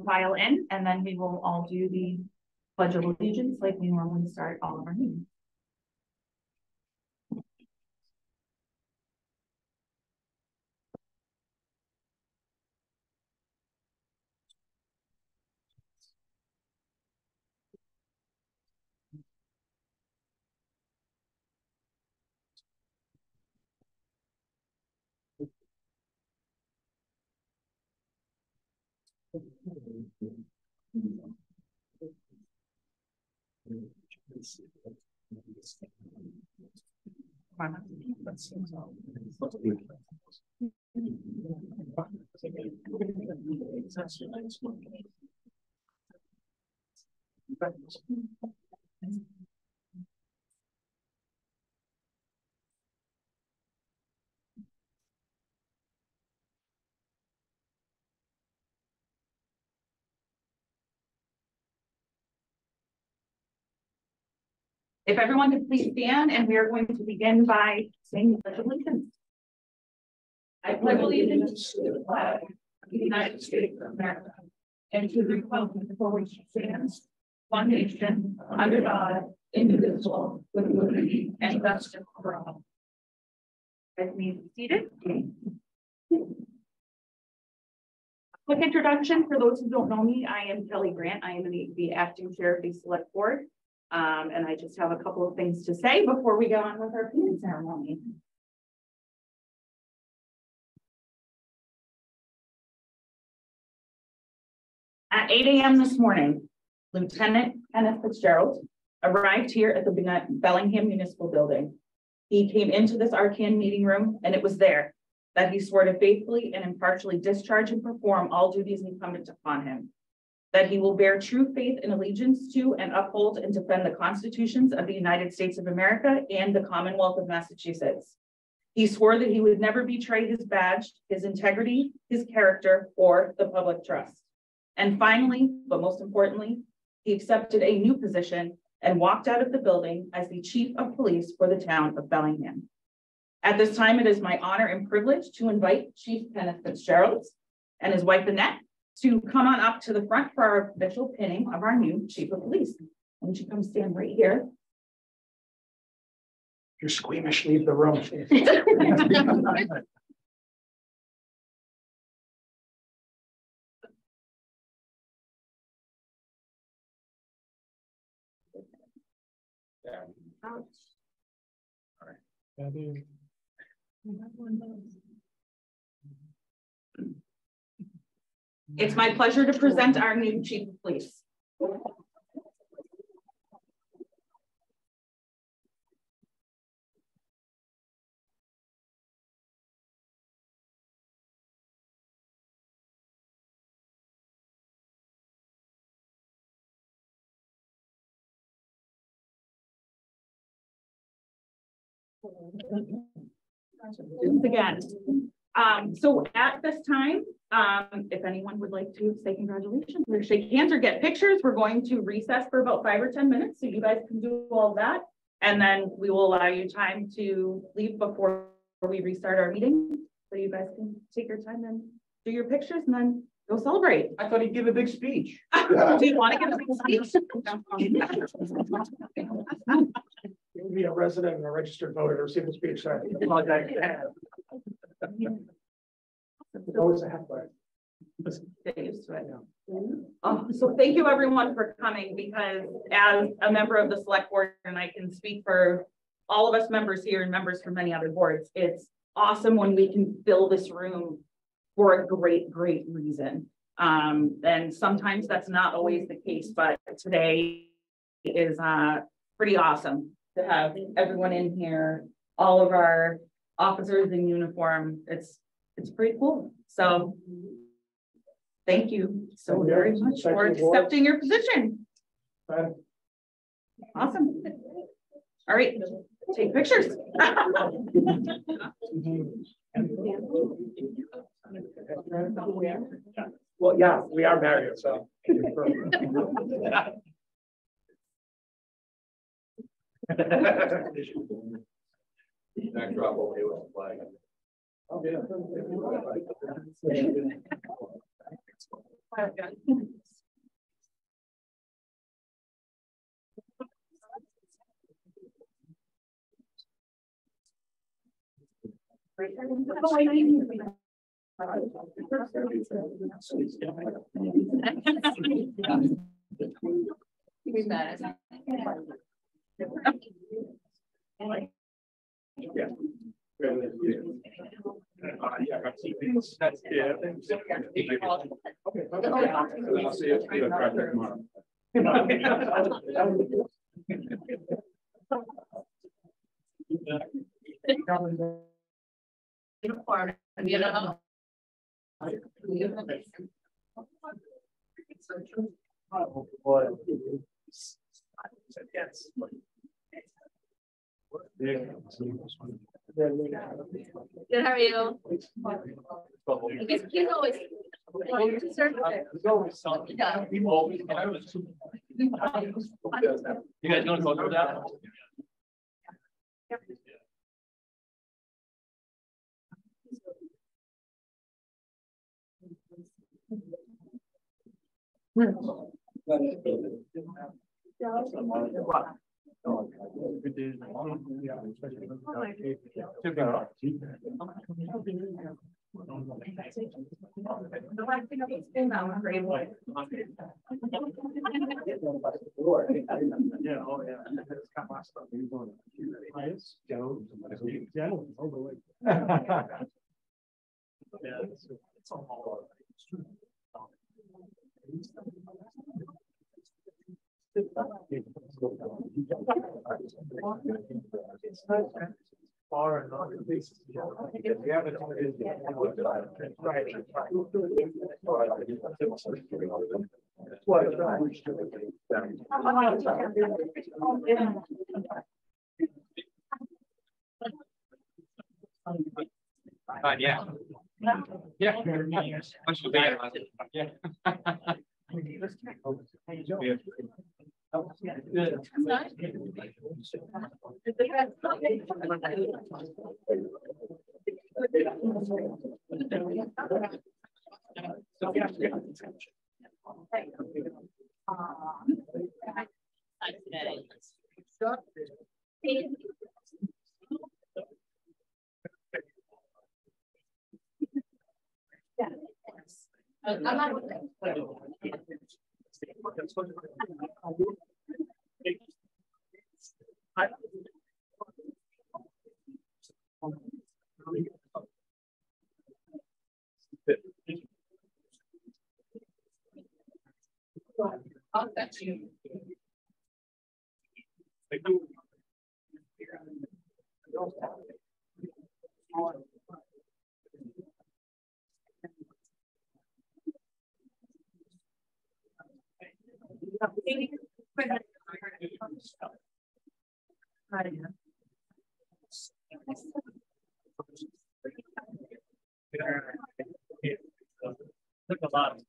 file in, and then we will all do the Pledge of Allegiance like we normally start all of our meetings. If everyone could please stand, and we are going to begin by saying the Pledge of Allegiance. I pledge allegiance to the flag of the United States of America and to the republic for which it stands, one nation, under God, indivisible, with liberty and justice for all. Let me be seated. Quick introduction for those who don't know me. I am Kelly Grant. I am the acting chair of the Select Board. And I just have a couple of things to say before we go on with our pin ceremony. At 8 a.m. this morning, Lieutenant Kenneth Fitzgerald arrived here at the Bellingham Municipal Building. He came into this arcane meeting room, and it was there that he swore to faithfully and impartially discharge and perform all duties incumbent upon him, that he will bear true faith and allegiance to and uphold and defend the constitutions of the United States of America and the Commonwealth of Massachusetts. He swore that he would never betray his badge, his integrity, his character, or the public trust. And finally, but most importantly, he accepted a new position and walked out of the building as the Chief of Police for the town of Bellingham. At this time, it is my honor and privilege to invite Chief Kenneth Fitzgerald and his wife, Annette, to come on up to the front for our official pinning of our new Chief of Police. Why don't you come stand right here? If you're squeamish, leave the room. It's my pleasure to present our new Chief of Police. Again. So at this time, if anyone would like to say congratulations or shake hands or get pictures, we're going to recess for about 5 or 10 minutes. So you guys can do all that. And then we will allow you time to leave before we restart our meeting. So you guys can take your time and do your pictures and then go celebrate. I thought he'd give a big speech. Do you want to give a big speech? You can be a resident and a registered voter to receive the speech. Sorry. It's always a halfway. So thank you everyone for coming, because as a member of the Select Board, and I can speak for all of us members here and members from many other boards, it's awesome when we can fill this room for a great reason. And sometimes that's not always the case, but today is pretty awesome to have everyone in here, all of our officers in uniform. It's pretty cool. So thank you so very much for accepting your position. Awesome. All right, take pictures. Well, yeah, we are married, so. Backdrop away with the flag. Oh, yeah. Uniform, you know. Oh, boy. Yes. Good, how are you? He's always. You guys want to go through that? Yeah, oh, yeah. It's kind of last stuff. Yeah, it's all. Far and not the basis. Yeah. Yeah. Much better. Yeah. I'm not. I'll fetch you. Took a lot.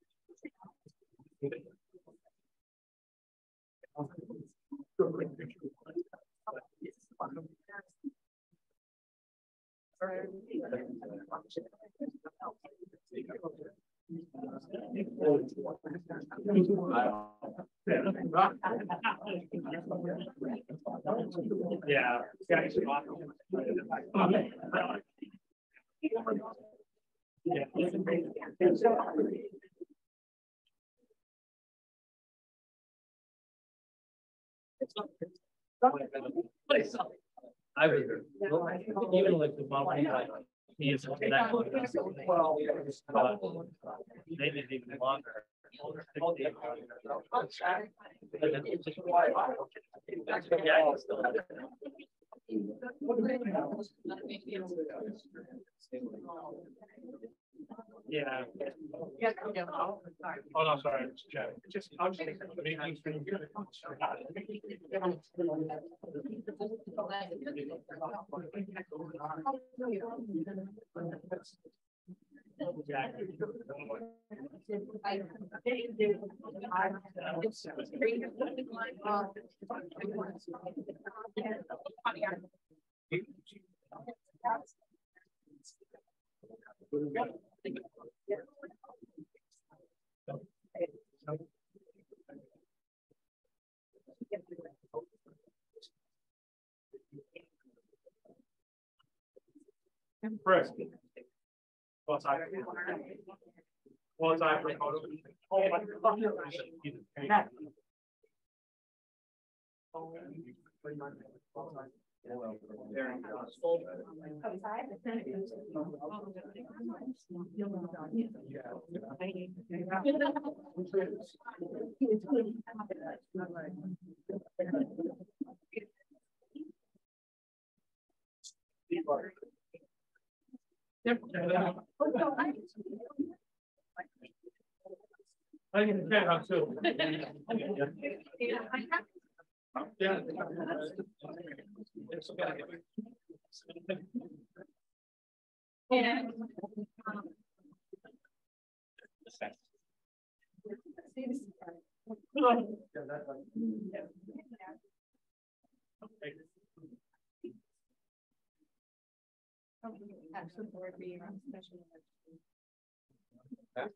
Yeah. I was even like the mom, like he is that they didn't even longer. Yeah. Oh no, sorry, it's Jeff. Just I'll just take Chris. Well, it's either. Well, it's either. Oh, my. I can check out too. Yeah. Actually, board meeting on special election. Read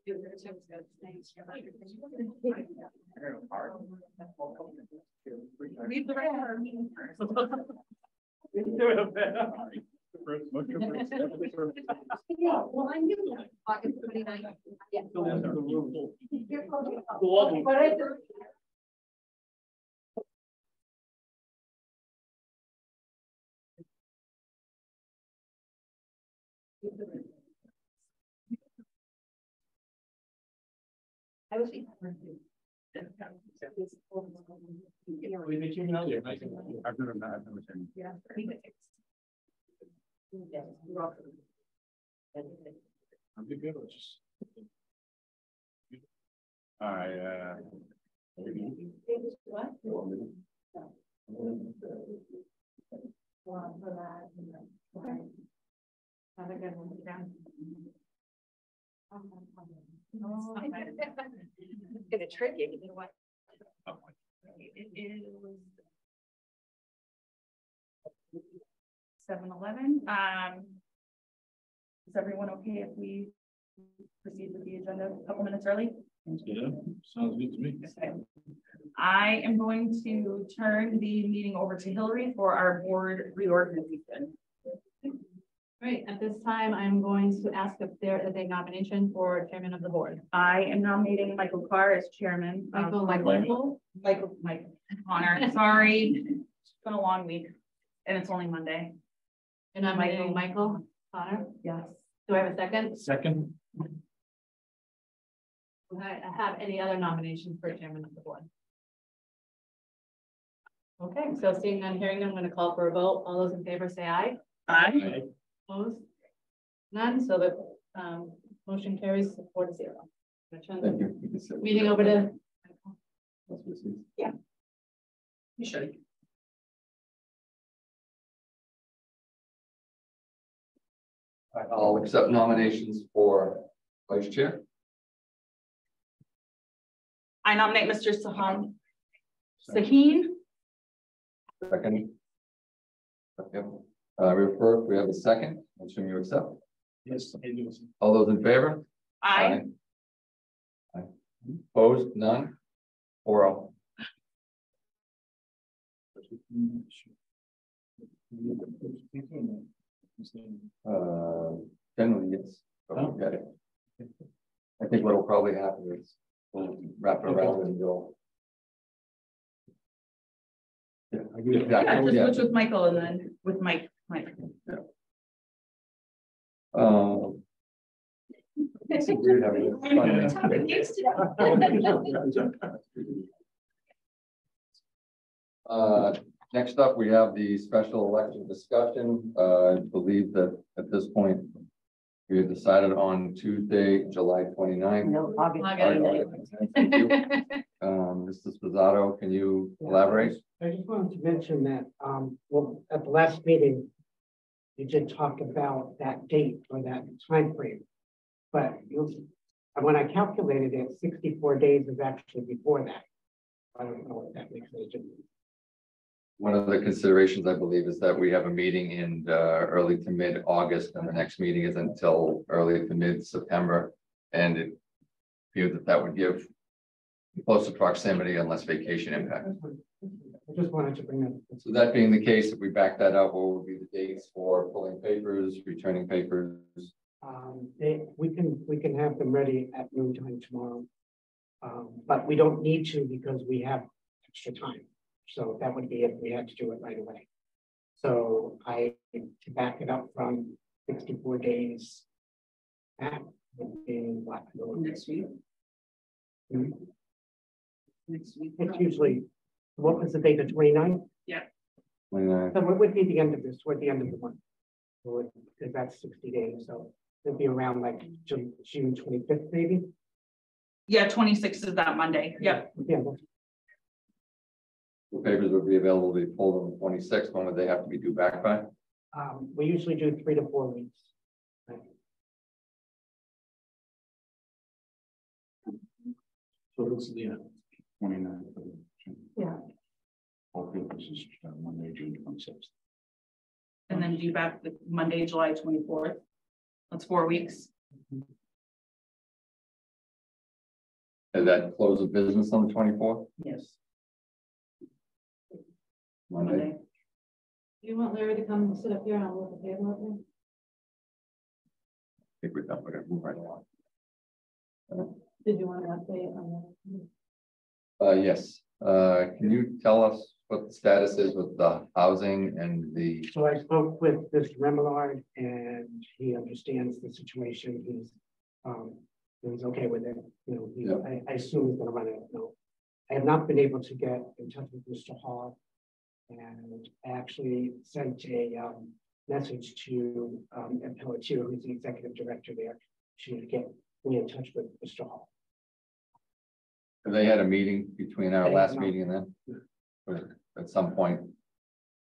the rest of our meeting first. Yeah, well, I knew August 29th. Yeah. But I just. I was. I've never seen. Yeah. I'm good. Just. All right. What? Okay. Have a good one. It's gonna trick you. You know what? It is 7:11. Is everyone okay if we proceed with the agenda a couple minutes early? Yeah, sounds good to me. Okay. I am going to turn the meeting over to Hillary for our board reorganization. Right, at this time, I'm going to ask if there is a nomination for chairman of the board. I am nominating Michael Carr as chairman. Michael. Mike Connor, sorry. It's been a long week and it's only Monday. And I'm nominating Michael Connor. Yes. Do I have a second? Second. Do I have any other nominations for chairman of the board? Okay, so seeing none, hearing none, I'm going to call for a vote. All those in favor say aye. Aye. Opposed? None, so the motion carries 4-0. Turn the meeting over to. Yeah. You should. I'll accept nominations for vice chair. I nominate Mr. Saheen. Second. Okay. We have a second. I assume you accept. Yes. All those in favor? Aye. Aye. Opposed? None? 4-0. Generally, yes. Okay. I think what'll probably happen is we'll wrap it around and go. Yeah, I agree. Yeah, just switch with Michael and then with Mike. Yeah. It's weird having next up, we have the special election discussion. I believe that at this point, we had decided on Tuesday, July 29th. No, Thank you. Mr. Spizzato, can you elaborate? I just wanted to mention that, well, at the last meeting, you did talk about that date or that time frame, but when I calculated it, 64 days is actually before that. I don't know if that makes any difference. One of the considerations, I believe, is that we have a meeting in early to mid-August, and the next meeting is until early to mid-September. And it appeared that would give closer proximity and less vacation impact. I just wanted to bring that. So that being the case, if we back that up, what would be the dates for pulling papers, returning papers? We can have them ready at noontime tomorrow. But we don't need to because we have extra time. So that would be if we had to do it right away. So to back it up from 64 days. That would be what? Next week. Hmm? Next week. It's usually, what was the date, the 29th? Yeah. 29th. So what would be the end of this, toward the end of the month? Because that's 60 days, so it'll be around like June 25th, maybe? Yeah, 26th is that Monday. Yep. Yeah, The papers would be available to be pulled on the 26th. When would they have to be due back by? we usually do 3 to 4 weeks. So it's the 29th. Yeah. Hopefully this is Monday, June 26th. And then due back the Monday, July 24th. That's 4 weeks. Is that close of business on the 24th? Yes. Monday. Do you want Larry to come sit up here and I'll look at the table up there? I think we're done. We're gonna move right along. Did you want an update on that? Yes. Can you tell us what the status is with the housing and the? So I spoke with Mr. Remillard and he understands the situation. He's okay with it. You know, I assume he's gonna run it. No, I have not been able to get in touch with Mr. Hall. And I actually sent a message to Pelletier, who's the executive director there, to get me in touch with Mr. Hall. They had a meeting between our last No. meeting and then? Or at some point,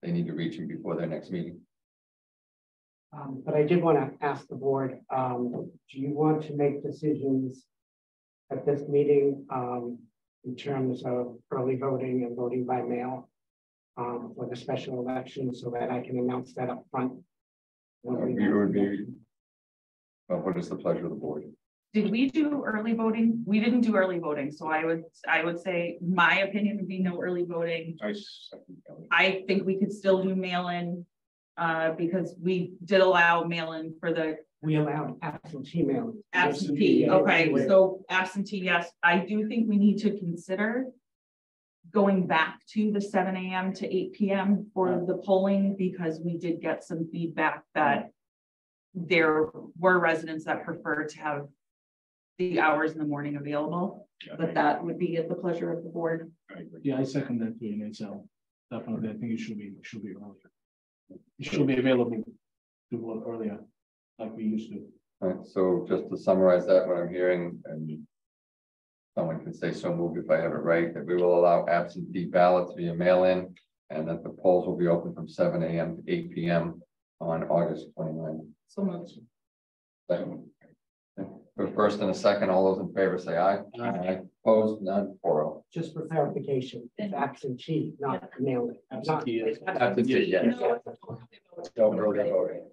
they need to reach him before their next meeting. But I did want to ask the board, do you want to make decisions at this meeting in terms of early voting and voting by mail for the special election so that I can announce that up front? What is the pleasure of the board? Did we do early voting? We didn't do early voting, so I would say my opinion would be no early voting. I think we could still do mail-in because we did allow mail-in for the We allowed absentee mailing. absentee. Okay, so absentee, yes. I do think we need to consider going back to the 7 a.m. to 8 p.m. for the polling because we did get some feedback that there were residents that prefer to have the hours in the morning available, but that would be at the pleasure of the board. Yeah, I second that too, and so definitely, I think it should be earlier. It should be available to vote earlier, like we used to. All right, so just to summarize that, what I'm hearing, and someone can say so moved if I have it right, that we will allow absentee ballots via mail-in, and that the polls will be open from 7 a.m. to 8 p.m. on August 29th. So much. Second. For first and a second, all those in favor say aye. Aye. Opposed, none, 4-0. Just for clarification, it's absentee, not mailing. Absentee is- Absentee, yes. No early voting.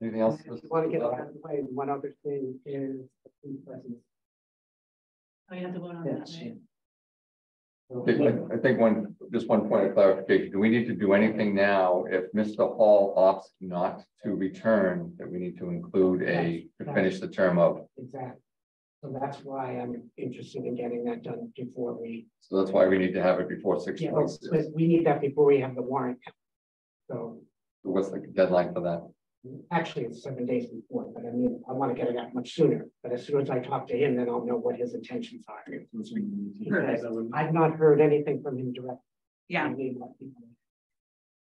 Anything else? I want to get out of the way. One other thing is the food presence. Oh, you have to vote on that, right? I think just one point of clarification. Do we need to do anything now if Mr. Hall opts not to return, that we need to include to finish the term of? Exactly. So that's why I'm interested in getting that done before we. So that's why we need to have it before 6 Yeah, months. but we need that before we have the warrant. So What's the deadline for that? actually it's 7 days before, but I mean, I want to get it out much sooner. But as soon as I talk to him, then I'll know what his intentions are. I've not heard anything from him directly. Yeah.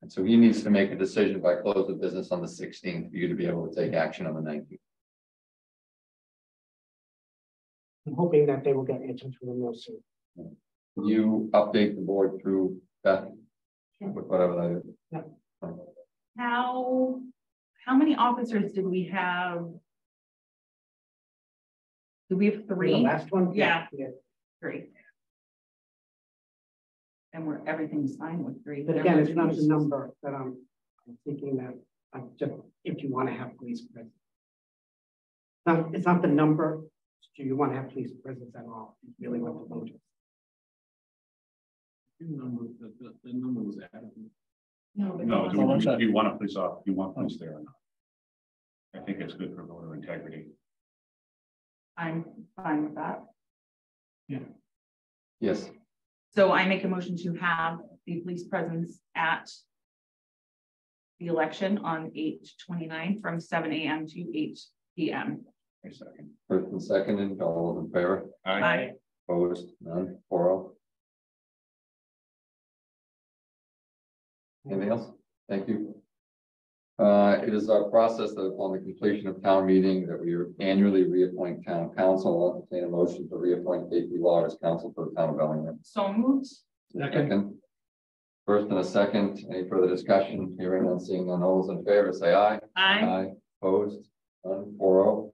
And so he needs to make a decision by close of business on the 16th for you to be able to take action on the 19th. I'm hoping that they will get in touch with him real soon. Can you update the board through Beth with whatever that is? Yeah. How many officers did we have? Do we have 3? The last one? Yeah. Yeah. 3. And everything's fine with 3. But again, it's not the number that I'm thinking that I'm just, if you want to have police present. It's not the number, Do you want to have police presence at all? You really want to vote? The number was added. No, but No, no, I'm do you want a police off, you want police there or not? I think it's good for voter integrity. I'm fine with that. Yes, So I make a motion to have the police presence at the election on 8/29 from 7 a.m. to 8 p.m. A second. first and seconded, all those in favor, Aye. opposed, none, 4-0. Anything else? Thank you. It is our process that upon the completion of town meeting that we annually reappoint town council. I'll entertain a motion to reappoint KP Law as council for the town of Bellingham. So moved. Second. First and a second, any further discussion? Hearing none, seeing none, all those in favor, say aye. Aye. Opposed, none, 4-0.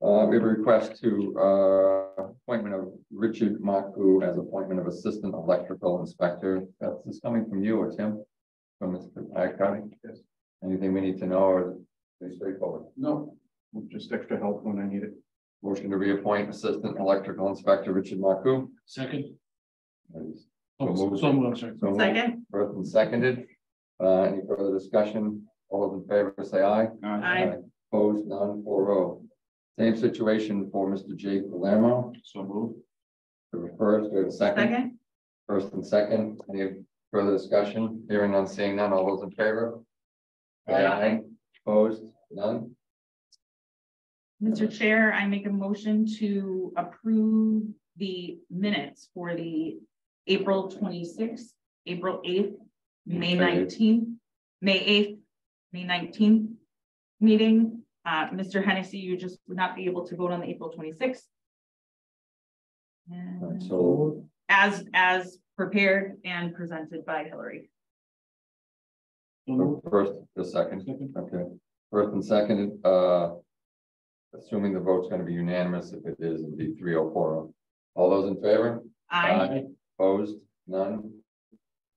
We have a request to appointment of Richard Marcoux as appointment of assistant electrical inspector. That's this coming from you or Tim? From Mr. Agcotty? Yes. Anything we need to know or pretty straightforward? No, just extra help when I need it. Motion to reappoint assistant electrical inspector Richard Marcoux. Second. So moved. So moved, I'm sorry. So moved. Second. First and seconded. Any further discussion? All those in favor say aye. Aye. Opposed, none, 4-0. Same situation for Mr. Jake Palermo. So move. The first, we have a second. Second. First and second, any further discussion? Hearing none, seeing none, all those in favor? Aye. Opposed, none? Mr. Chair, I make a motion to approve the minutes for the April 26th, April 8th, May 19th, May 8th, May 19th meeting. Mr. Hennessy, you just would not be able to vote on the April 26th. And So, as prepared and presented by Hillary. first, the second, okay. First and seconded, assuming the vote's gonna be unanimous, if it is, it'll be 3-0-4-0. All those in favor? Aye. Opposed, none?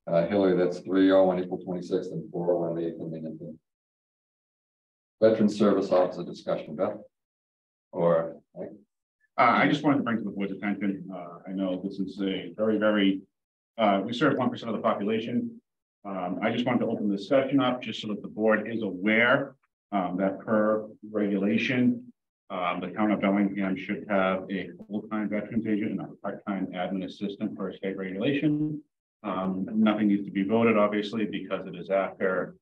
Hillary, that's 3-0 on April 26th and 4-0 on the 8th and May 19th. Veteran Service Officer discussion, Beth? Or, Mike? I just wanted to bring to the board's attention, I know this is a very, we serve 1% of the population. I just wanted to open the discussion up just so that the board is aware that per regulation, the town of Bellingham should have a full-time veterans agent and a part-time admin assistant per state regulation. Nothing needs to be voted, obviously, because it is after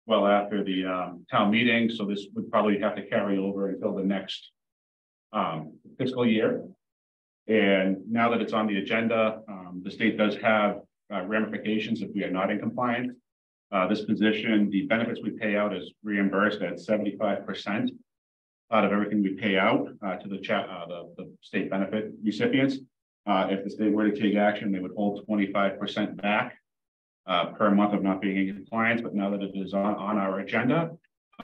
the town meeting. So this would probably have to carry over until the next fiscal year. And now that it's on the agenda, the state does have ramifications if we are not in compliance. This position, the benefits we pay out is reimbursed at 75% out of everything we pay out to the state benefit recipients. If the state were to take action, they would hold 25% back per month of not being in compliance. But now that it is on our agenda,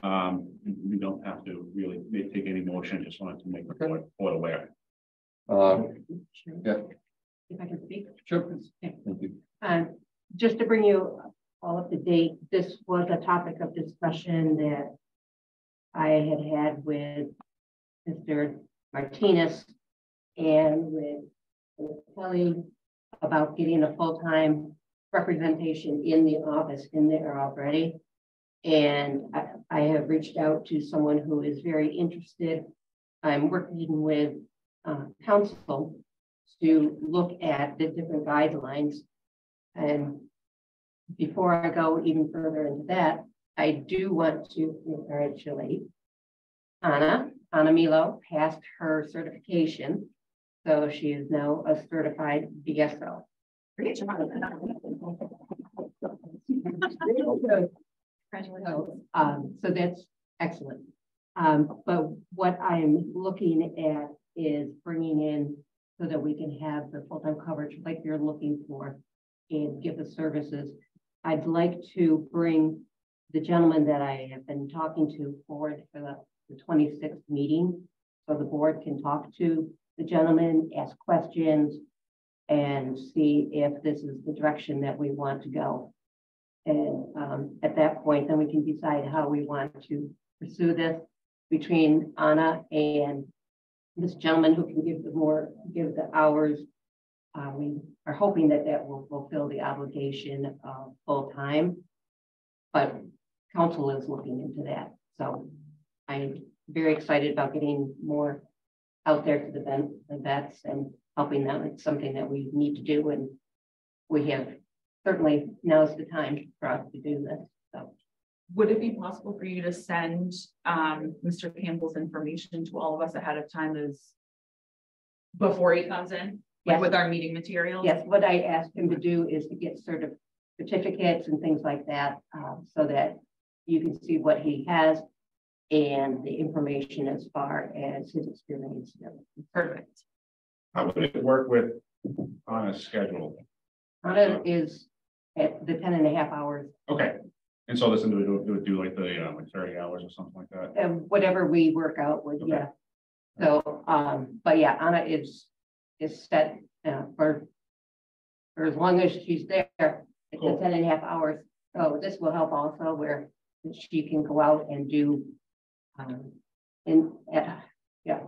we don't have to really take any motion. Just wanted to make the board aware. Yeah, If I can speak. sure. Please. Thank you. Just to bring you all up to date, this was a topic of discussion that I had with Mr. Martinez and with Kelly about getting a full-time representation in the office in there already. And I have reached out to someone who is very interested. I'm working with council to look at the different guidelines. And before I go even further into that, I do want to congratulate Anna Milo passed her certification. So she is now a certified BSO. So that's excellent. But what I'm looking at is bringing in so that we can have the full-time coverage like you're looking for and give the services. I'd like to bring the gentleman that I have been talking to forward for the 26th meeting, so the board can talk to the gentleman, ask questions, and see if this is the direction that we want to go. And at that point, then we can decide how we want to pursue this between Anna and this gentleman who can give the hours. We are hoping that will fulfill the obligation of full time, but council is looking into that. So I'm very excited about getting more out there to the vets and helping them. It's something that we need to do, and we have certainly now's the time for us to do this. So, would it be possible for you to send Mr. Campbell's information to all of us ahead of time, as before he comes in, like yes, with our meeting materials? Yes, what I asked him to do is to get certificates and things like that, so that you can see what he has and the information as far as his experience. Perfect. How would it work with on a schedule? Anna is at the 10.5 hours. Okay. And so this individual would do like the like 30 hours or something like that. And whatever we work out with, Okay. yeah. So, but yeah, Anna is set for as long as she's there. It's Cool. 10.5 hours. So this will help also, where she can go out and do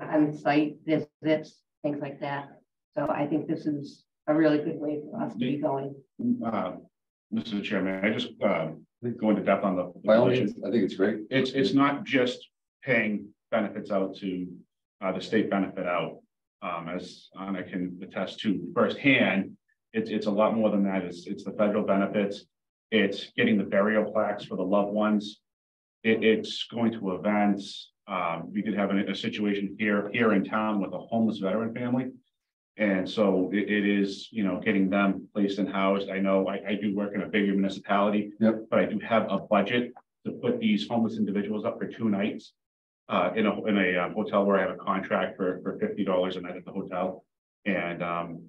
on-site visits, things like that. So I think this is a really good way for us to be going. Mr. Chairman, I just go into depth on the By all position. means, I think it's great. It's not just paying benefits out to the state benefit out, as Anna can attest to firsthand. It's a lot more than that. It's the federal benefits. It's getting the burial plaques for the loved ones. It's going to events. We could have a situation here in town with a homeless veteran family. And so it is, getting them placed and housed. I know I do work in a bigger municipality, Yep. but I do have a budget to put these homeless individuals up for 2 nights in a hotel where I have a contract for $50 a night at the hotel. And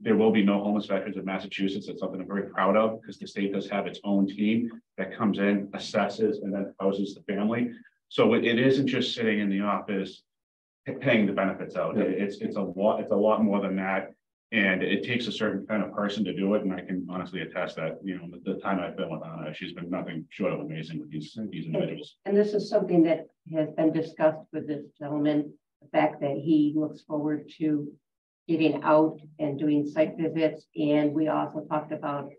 there will be no homeless veterans in Massachusetts. It's something I'm very proud of, because the state does have its own team that comes in, assesses, and then houses the family. So it isn't just sitting in the office paying the benefits out. Yeah. It's a lot more than that. And it takes a certain kind of person to do it. And I can honestly attest that, the time I've been with Anna, she's been nothing short of amazing with these individuals. And this is something that has been discussed with this gentleman, the fact that he looks forward to getting out and doing site visits. And we also talked about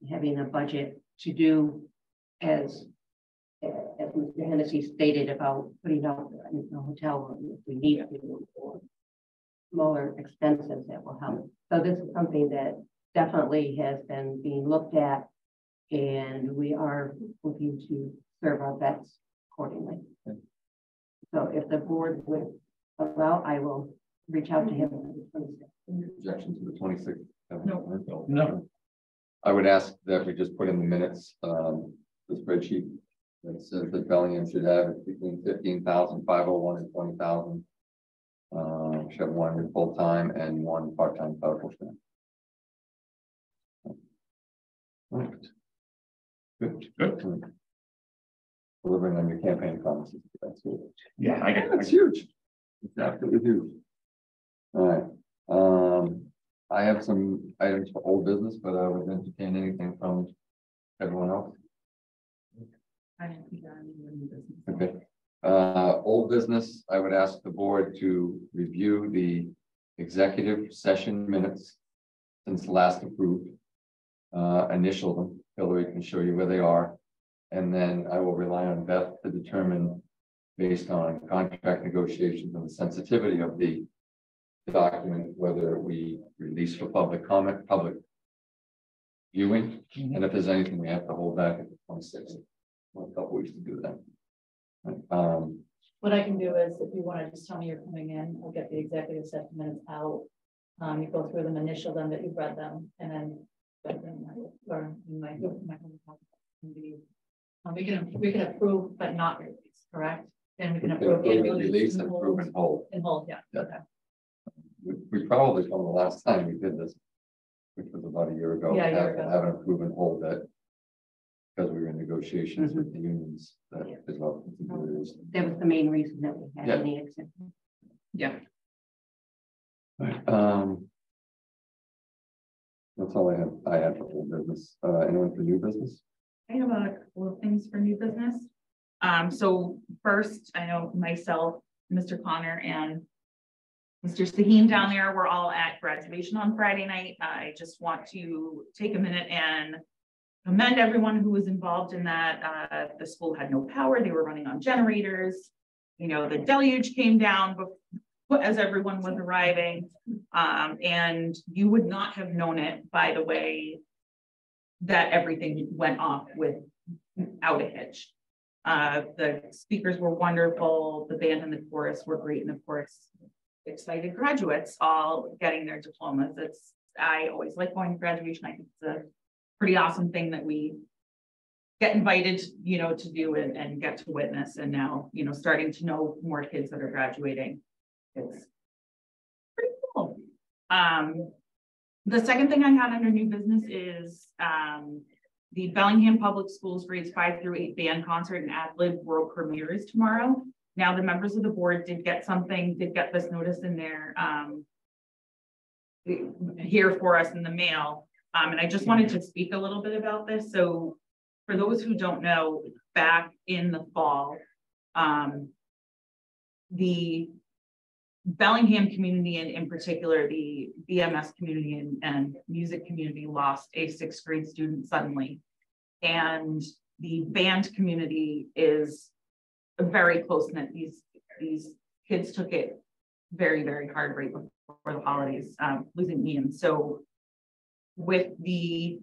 having a budget to do, as Mr. Hennessy stated, about putting out in the hotel room if we need to, or smaller expenses that will help. So this is something that definitely has been being looked at, and we are looking to serve our vets accordingly. Okay. So if the board would allow, I will reach out to him. Objection to the 26th. No. I would ask that we just put in the minutes, the spreadsheet that says that Bellingham should have between 15,501 and 20,000. Should have 1 full-time and 1 part-time clerical staff. Right. Good. Delivering on your campaign promises. That's good. Yeah, That's huge. It's absolutely huge. All right. I have some items for old business, but I would entertain anything from everyone else. I didn't think I knew any business. Okay. Old business, I would ask the board to review the executive session minutes since last approved. Initial them. Hillary can show you where they are. And then I will rely on Beth to determine, based on contract negotiations and the sensitivity of the document, whether we release for public comment, public viewing, and if there's anything we have to hold back at the 26th. A couple weeks to do that. What I can do is, if you want to just tell me you're coming in, I'll get the executive session minutes out. You go through them, initial them, that you've read them, and then we can approve but not release, correct? Then we can approve and release and approve and hold. and hold, yeah. Yeah. Okay. We probably, from the last time we did this, which was about a year ago, Yeah, a year ago. have an approve and hold that, because we were in negotiations with the unions. That Yeah. is what it is. That was the main reason that we had Yeah. any exception. Yeah. That's all I have for old business. Anyone for new business? I have a couple of things for new business. So first, I know myself, Mr. Connor, and Mr. Sahin down there. We're all at graduation on Friday night. I just want to take a minute and commend everyone who was involved in that. The school had no power. They were running on generators. You know, the deluge came down as everyone was arriving. And you would not have known it by the way that everything went off without a hitch. The speakers were wonderful. The band and the chorus were great. And of course, excited graduates all getting their diplomas. I always like going to graduation. I think it's a pretty awesome thing that we get invited, you know, to do and get to witness. And now, you know, starting to know more kids that are graduating. It's pretty cool. The second thing I had under new business is the Bellingham Public Schools grades 5 through 8 band concert and ad-lib world premiere is tomorrow. Now the members of the board did get this notice in their here for us in the mail. And I just wanted to speak a little bit about this. So for those who don't know, back in the fall, the Bellingham community and in particular the BMS community and music community lost a 6th grade student suddenly. And the band community is very close-knit. These kids took it very, very hard right before the holidays, losing Ian. So with a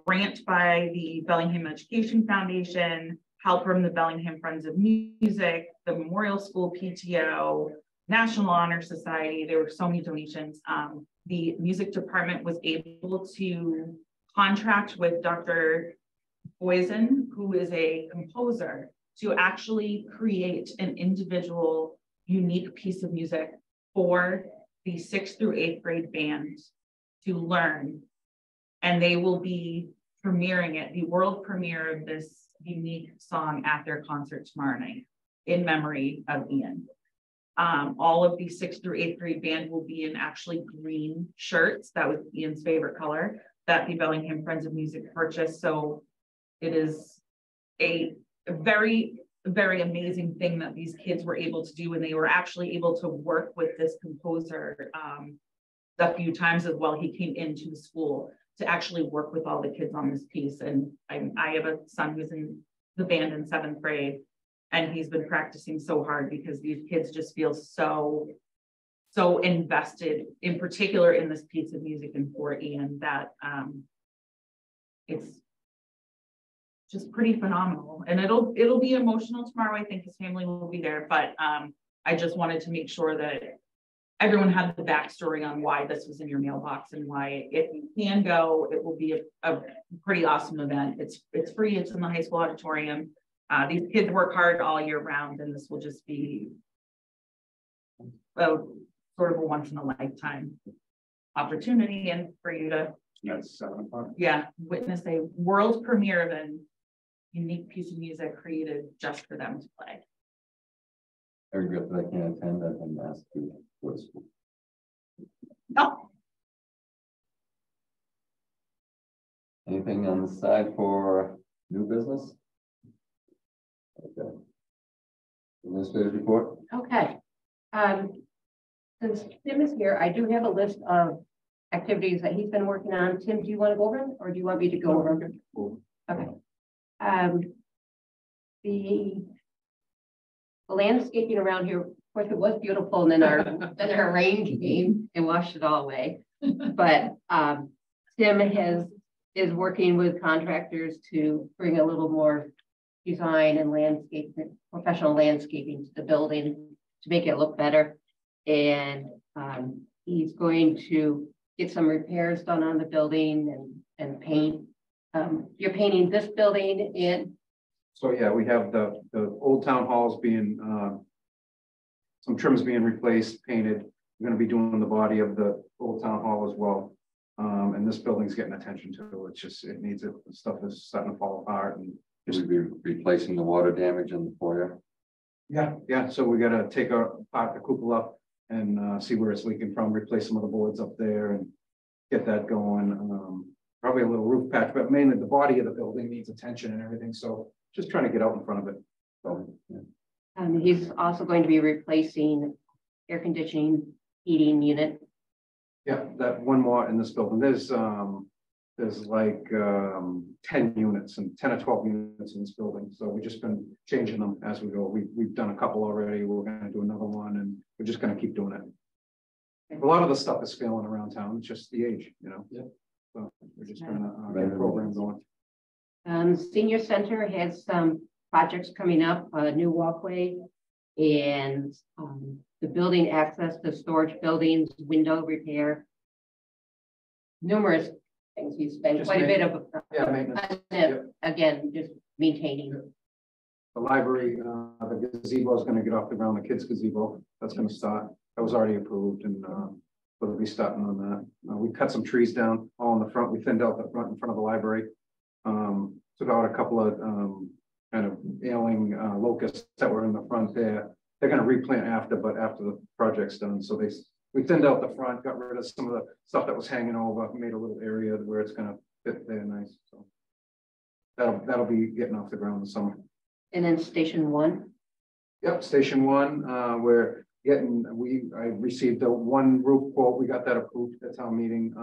grant by the Bellingham Education Foundation, help from the Bellingham Friends of Music, the Memorial School PTO, National Honor Society, there were so many donations. The music department was able to contract with Dr. Boysen, who is a composer, to actually create an individual unique piece of music for the 6th through 8th grade band to learn. And they will be premiering it, the world premiere of this unique song at their concert tomorrow night in memory of Ian. All of the 6th through 8th grade band will be in actually green shirts. That was Ian's favorite color that the Bellingham Friends of Music purchased. So it is a very, very amazing thing that these kids were able to do. And they were actually able to work with this composer a few times as well. He came into the school to actually work with all the kids on this piece. And I have a son who's in the band in 7th grade. And he's been practicing so hard because these kids just feel so invested, in particular in this piece of music and for Ian, that it's just pretty phenomenal. And it'll be emotional tomorrow. I think his family will be there, but I just wanted to make sure that everyone had the backstory on why this was in your mailbox and why, if you can go, it will be a pretty awesome event. It's free. It's in the high school auditorium. These kids work hard all year round, and this will just be sort of a once in a lifetime opportunity, and for you to witness a world premiere of a unique piece of music created just for them to play. I regret that I can't attend. I've been asked to go to school. Oh. Anything on the side for new business? Okay. Administrative report. Okay. Since Tim is here, I do have a list of activities that he's been working on. Tim, do you want to go over them, or do you want me to go over them? Okay. The landscaping around here, of course, it was beautiful, and then our rain came and washed it all away. But Tim is working with contractors to bring a little more design and landscaping, professional landscaping to the building to make it look better. And he's going to get some repairs done on the building and paint. You're painting this building in. So yeah, we have the old town halls being, some trims being replaced, painted. We're going to be doing the body of the old town hall as well. And this building's getting attention to. It's just, it needs it. The stuff is starting to fall apart, and Just be replacing the water damage in the foyer. yeah. So we got to take apart the cupola and see where it's leaking from, replace some of the boards up there and get that going. Probably a little roof patch, but mainly the body of the building needs attention and everything. So just trying to get out in front of it. So, yeah. He's also going to be replacing air conditioning heating unit. Yeah, that one more in this building. There's like 10 units and 10 or 12 units in this building. So we've just been changing them as we go. We've done a couple already. We're going to do another one, and we're just going to keep doing it. A lot of the stuff is failing around town. It's just the age, you know. Yeah. So we're just trying to get a program going. Senior Center has some projects coming up, a new walkway, and the building access to storage buildings, window repair. Numerous things. You spend Just quite a bit of maintenance. again, just maintaining. The library, the gazebo is going to get off the ground. The kids' gazebo, that's going to start. That was already approved, and we'll be starting on that. We cut some trees down all in the front. We thinned out the front in front of the library. Took out a couple of kind of ailing locusts that were in the front there. They're going to replant after the project's done. So we thinned out the front, got rid of some of the stuff that was hanging over, made a little area where it's going to fit there nice. So that'll be getting off the ground in the summer. And then Station 1. Yep, Station 1. I received the one roof quote. We got that approved at town meeting.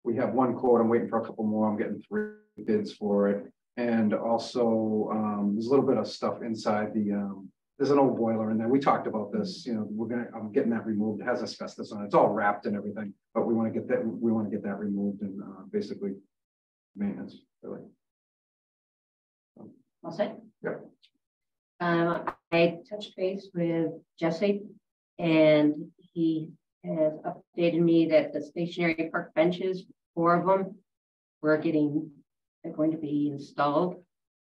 We have one quote. I'm waiting for a couple more. I'm getting 3 bids for it. And also, there's a little bit of stuff inside the, there's an old boiler in there. We talked about this, you know, I'm getting that removed. It has asbestos on it. It's all wrapped and everything, but we want to get that removed and basically maintenance, really. All set? Yep. I touched base with Jesse, and he has updated me that the stationary park benches, 4 of them, they're going to be installed.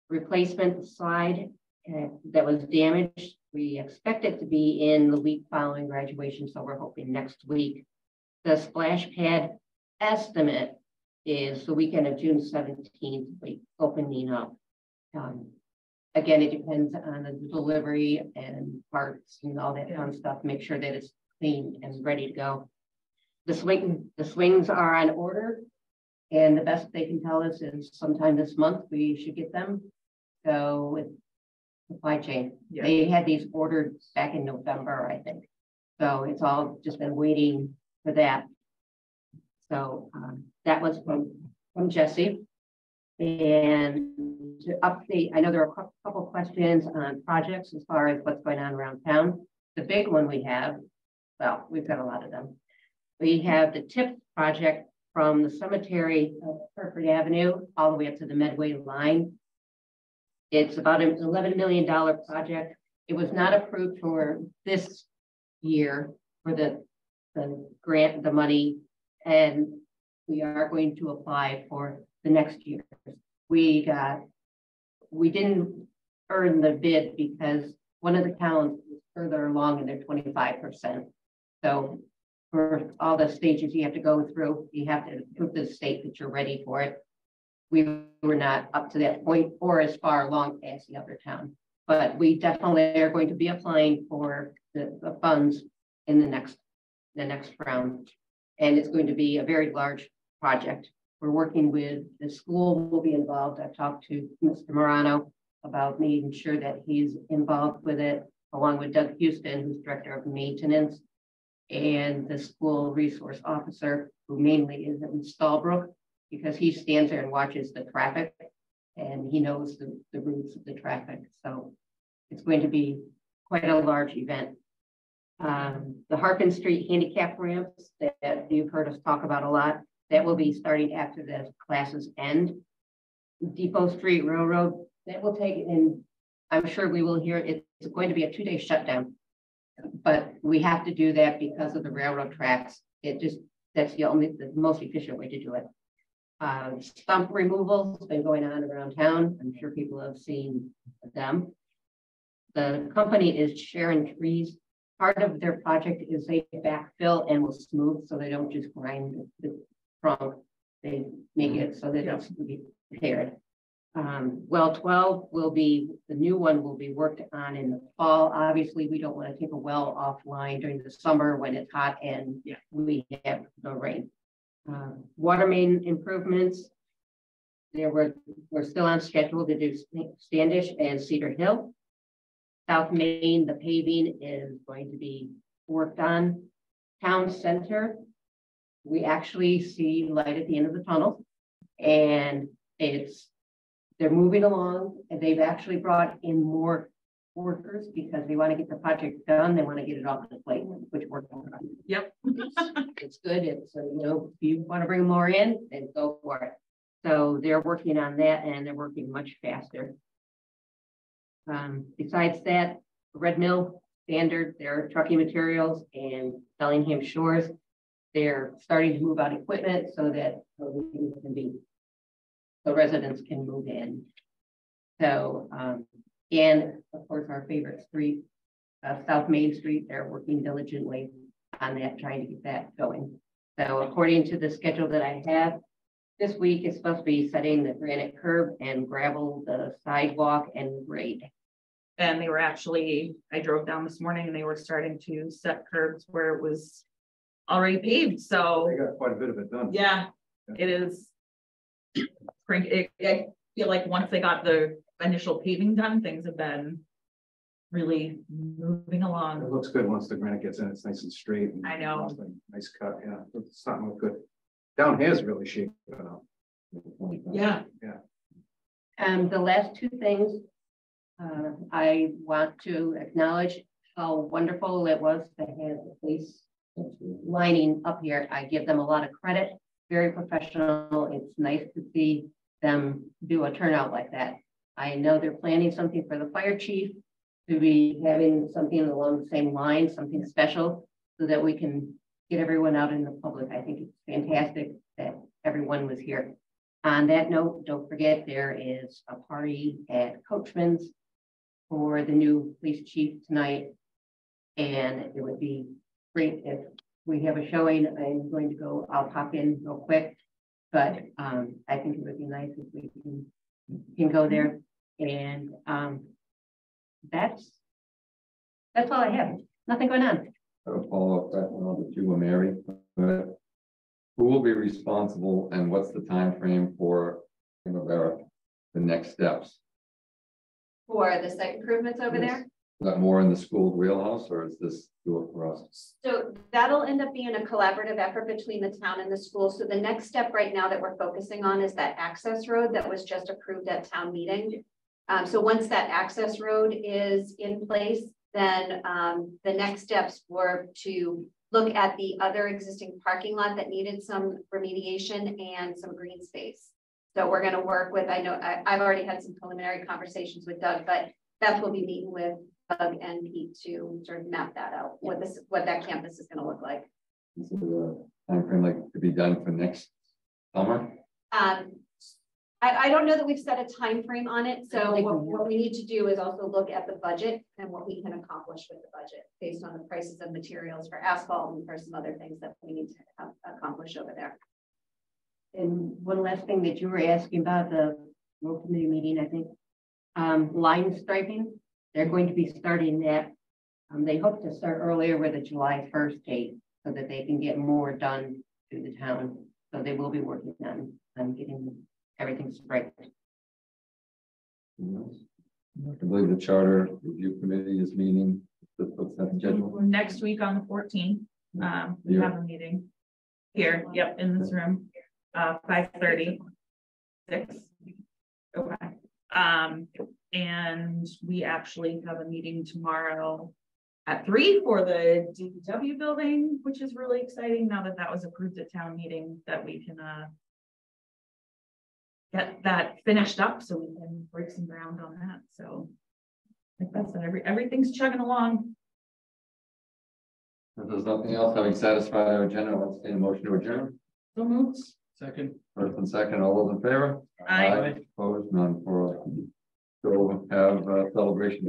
Replacement slide that was damaged. We expect it to be in the week following graduation, so we're hoping next week. The splash pad estimate is the weekend of June 17th, week opening up. Again, it depends on the delivery and parts and all that kind of stuff. Make sure that it's clean and ready to go. The swings are on order, and the best they can tell us is sometime this month we should get them. So with supply chain, they had these ordered back in November, I think. So it's all just been waiting for that. So that was from Jesse. And to update, I know there are a couple questions on projects as far as what's going on around town. The big one we have, well, we've got a lot of them. We have the TIP project from the cemetery of Hereford Avenue all the way up to the Medway line. It's about an $11 million project. It was not approved for this year for the grant, the money, and we are going to apply for the next year. We didn't earn the bid because one of the towns is further along in their 25%. So for all the stages you have to go through, you have to prove to the state that you're ready for it. We were not up to that point or as far along as the other town, but we definitely are going to be applying for the funds in the next round. And it's going to be a very large project. We're working with the school will be involved. I've talked to Mr. Morano about making sure that he's involved with it, along with Doug Houston, who's director of maintenance, and the school resource officer, who mainly is in Stallbrook, because he stands there and watches the traffic and he knows the routes of the traffic. So it's going to be quite a large event. The Harkin Street handicap ramps that you've heard us talk about a lot, that will be starting after the classes end. Depot Street Railroad, that will take, and I'm sure we will hear it's going to be a 2-day shutdown, but we have to do that because of the railroad tracks. That's the most efficient way to do it. Stump removal has been going on around town. I'm sure people have seen them. The company is Sharon Trees. Part of their project is they backfill and will smooth so they don't just grind the trunk. They make it so that it's to be repaired. Well 12 will be, the new one will be worked on in the fall. Obviously, we don't want to take a well offline during the summer when it's hot and we have no rain. Water main improvements, we're still on schedule to do Standish and Cedar Hill. South Main, the paving is going to be worked on. town center, we actually see light at the end of the tunnel. And they're moving along, and they've actually brought in more workers because they want to get the project done. They want to get it off the plate, which works. Yep. It's good. It's, if you want to bring more in, then go for it. So they're working on that, and they're working much faster. Besides that, Red Mill Standard, their trucking materials, and Bellingham Shores, they're starting to move out equipment so that the residents can move in. So, and of course, our favorite street, South Main Street, they're working diligently on that, trying to get that going. So according to the schedule that I have, this week is supposed to be setting the granite curb and gravel the sidewalk and grade. And they were actually, I drove down this morning and they were starting to set curbs where it was already paved. So They got quite a bit of it done. yeah, it is. I feel like once they got the initial paving done, things have been really moving It along. looks good once the granite gets in, it's nice and straight. And I know. Nice cut, yeah, it's starting to look good. Down here is really shaping up. Yeah. The last two things, I want to acknowledge how wonderful it was to have the police lining up here. I give them a lot of credit, very professional. It's nice to see them do a turnout like that. I know they're planning something for the fire chief to be having something along the same line, something special, so that we can get everyone out in the public. I think it's fantastic that everyone was here. On that note, don't forget there is a party at Coachman's for the new police chief tonight. And it would be great if we have a showing. I'm going to go, I'll pop in real quick, but I think it would be nice if we can go there. And that's all I have. Nothing going on. A follow-up question on the two, Mary. Who will be responsible and what's the time frame for the next steps? For the site improvements over there? Is that more in the school wheelhouse or is this do it for us? So that'll end up being a collaborative effort between the town and the school. So the next step right now that we're focusing on is that access road that was just approved at town meeting. So once that access road is in place, then the next steps were to look at the other existing parking lot that needed some remediation and some green space. So we're going to work with, I know I've already had some preliminary conversations with Doug, but Beth will be meeting with Doug and Pete to sort of map that out, what that campus is going to look like. Is it a time frame like to be done for next summer? I don't know that we've set a time frame on it. So what we need to do is also look at the budget and what we can accomplish with the budget based on the prices of materials for asphalt and for some other things that we need to accomplish over there. And one last thing that you were asking about the road committee meeting, I think, line striping, they're going to be starting that. They hope to start earlier with a July 1st date so that they can get more done through the town. So they will be working on getting everything striped. I believe the charter review committee is meeting. What's that schedule? Next week on the 14th, we have a meeting here. Yep, in this room, 5:30. 6. Okay. And we actually have a meeting tomorrow at 3 for the DPW building, which is really exciting now that that was approved at town meeting, that we can get that finished up so we can break some ground on that. So like that's everything's chugging along. If there's nothing else, having satisfied our agenda, let's take a motion to adjourn. So moved. Second. First and second, all those in favor? Aye. Opposed, none for us. So have a celebration.